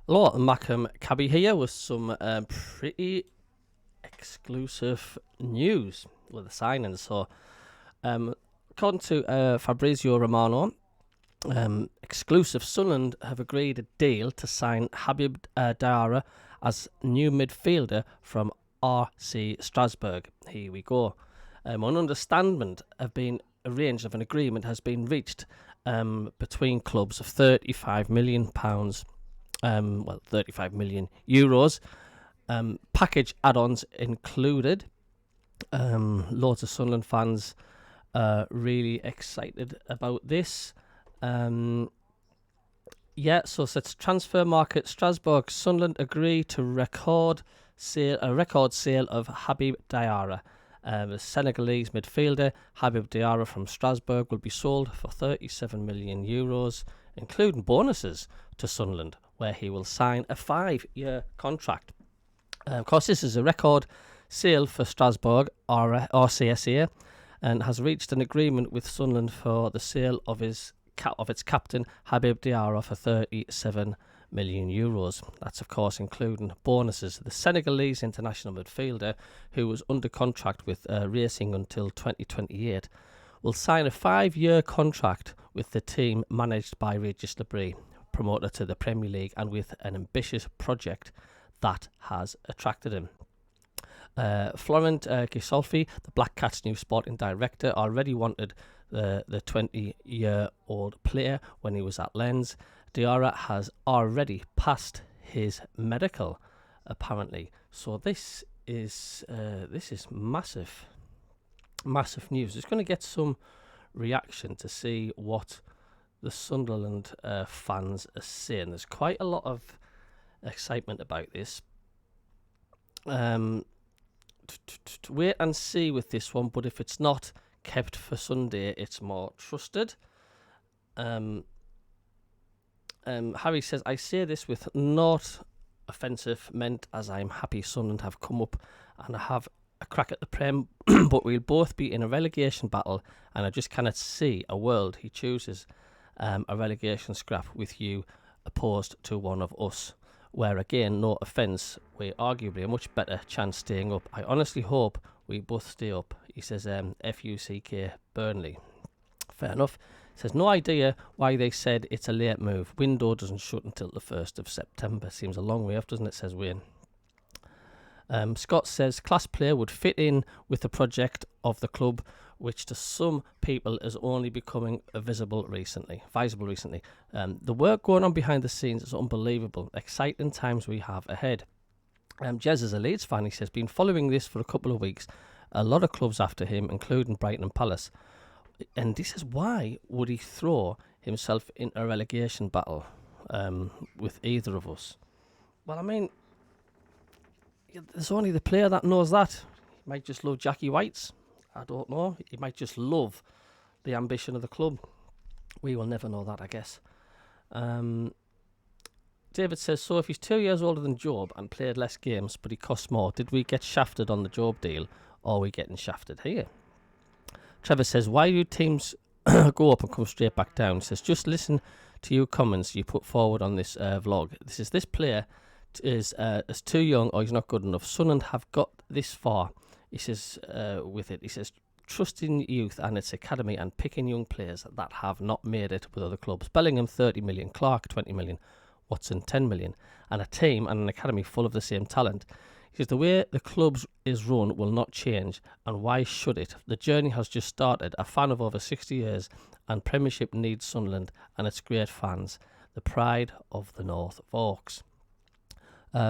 Hello, Malcolm Cabby here with some pretty exclusive news with the signings. According to Fabrizio Romano, exclusive Sunderland have agreed a deal to sign HABIB DIARRA as new midfielder from RC Strasbourg. Here we go. An understandment have been arranged of an agreement has been reached between clubs of £35 million. 35 million euros. Package add-ons included. Loads of Sunderland fans are really excited about this. So it's transfer market. Strasbourg, Sunderland agree to a record sale of HABIB DIARRA. The Senegalese midfielder HABIB DIARRA from Strasbourg will be sold for 37 million euros, including bonuses to Sunderland, where he will sign a 5-year contract. Of course, this is a record sale for Strasbourg or CSA, and has reached an agreement with Sunderland for the sale of its captain HABIB DIARRA for 37 million euros. That's of course including bonuses. The Senegalese international midfielder, who was under contract with Racing until 2028, will sign a 5-year contract with the team managed by Regis Lebris, promoter to the Premier League, and with an ambitious project that has attracted him. Florent Gisolfi, the Black Cats' new sporting director, already wanted the 20-year-old player when he was at Lens. DIARRA has already passed his medical, apparently. So this is massive news. It's going to get some reaction to see what the Sunderland fans are saying. There's quite a lot of excitement about this. Wait and see with this one, but if it's not kept for Sunday, it's more trusted. Harry says, I say this with not offensive meant, as I'm happy Sunderland have come up and have a crack at the Prem, but we'll both be in a relegation battle, and I just cannot see a world he chooses a relegation scrap with you opposed to one of us, where again, no offence, we're arguably a much better chance staying up. I honestly hope we both stay up. He says FUCK Burnley. Fair enough. Says no idea why they said it's a late move. Window doesn't shut until the 1st of September. Seems a long way off, doesn't it, says Wayne. Scott says class player would fit in with the project of the club, which to some people is only becoming visible recently. The work going on behind the scenes is unbelievable. Exciting times we have ahead. Jez is a Leeds fan. He says, been following this for a couple of weeks. A lot of clubs after him, including Brighton and Palace. And he says, why would he throw himself in a relegation battle with either of us? Well, I mean, there's only the player that knows that. He might just love Jackie White's. I don't know. He might just love the ambition of the club. We will never know that, I guess. David says, so if he's 2 years older than Job and played less games, but he costs more, did we get shafted on the Job deal, or are we getting shafted here? Trevor says, why do teams go up and come straight back down? He says, just listen to your comments you put forward on this vlog. This player is too young, or he's not good enough. Sunderland have got this far, he says, with it. He says, trusting youth and its academy and picking young players that have not made it with other clubs. Bellingham 30 million, Clark 20 million, Watson 10 million, and a team and an academy full of the same talent. He says, the way the club is run will not change, and why should it? The journey has just started. A fan of over 60 years, and Premiership needs Sunderland and its great fans, the pride of the North Forks.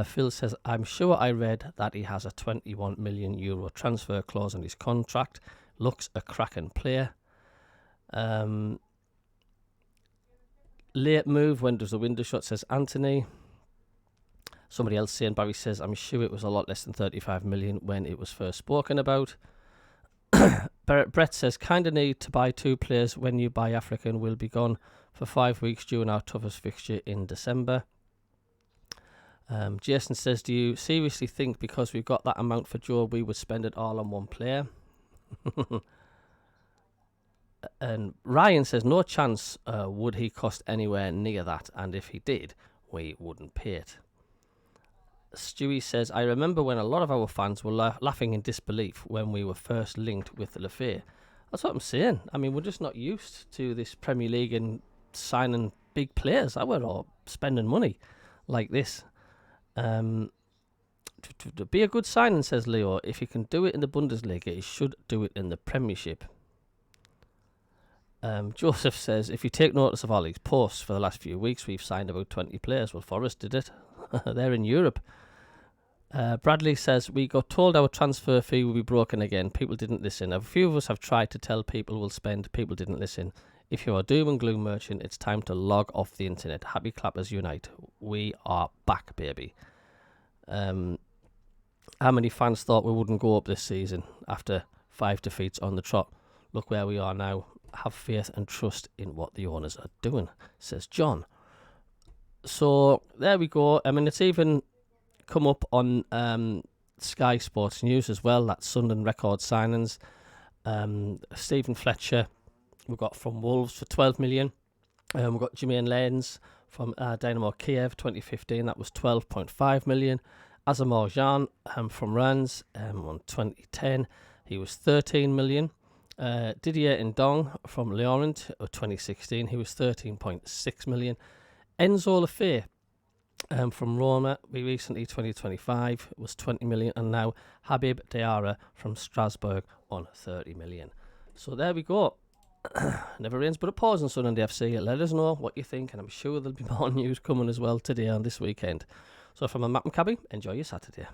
Phil says, I'm sure I read that he has a 21 million euro transfer clause in his contract. Looks a cracking player. Late move, when does the window shut, says Anthony. Somebody else saying, Barry says, I'm sure it was a lot less than 35 million when it was first spoken about. Brett says, kind of need to buy 2 players when you buy African. Will be gone for 5 weeks during our toughest fixture in December. Jason says, do you seriously think because we've got that amount for Joe, we would spend it all on one player? And Ryan says, no chance would he cost anywhere near that. And if he did, we wouldn't pay it. Stewie says, I remember when a lot of our fans were laughing in disbelief when we were first linked with Le Fay. That's what I'm saying. I mean, we're just not used to this Premier League and signing big players. I were all spending money like this. To be a good signing, says Leo. If he can do it in the Bundesliga, he should do it in the Premiership. Joseph says, if you take notice of all these posts for the last few weeks, we've signed about 20 players. Well, Forest did it. They're in Europe. Bradley says, we got told our transfer fee will be broken again. People didn't listen. A few of us have tried to tell people we'll spend. People didn't listen. If you are doom and gloom merchant, it's time to log off the internet. Happy clappers unite. We are back, baby. How many fans thought we wouldn't go up this season after 5 defeats on the trot? Look where we are now. Have faith and trust in what the owners are doing, says John. So there we go. I mean, it's even come up on Sky Sports News as well. That's Sunderland record signings. Stephen Fletcher we got from Wolves for 12 million. We've got Jermaine Lens from Dynamo Kiev 2015. That was 12.5 million. Azamor Jan from Rennes on 2010. He was 13 million. Didier Ndong from Lorient 2016. He was 13.6 million. Enzo Le Fay from Roma, we recently 2025 was 20 million, and now Habib Diarra from Strasbourg on 30 million. So there we go. Never rains but it pours on Sunderland FC. Let us know what you think, and I'm sure there'll be more news coming as well today on this weekend. So from a Matt and Cabby, enjoy your Saturday.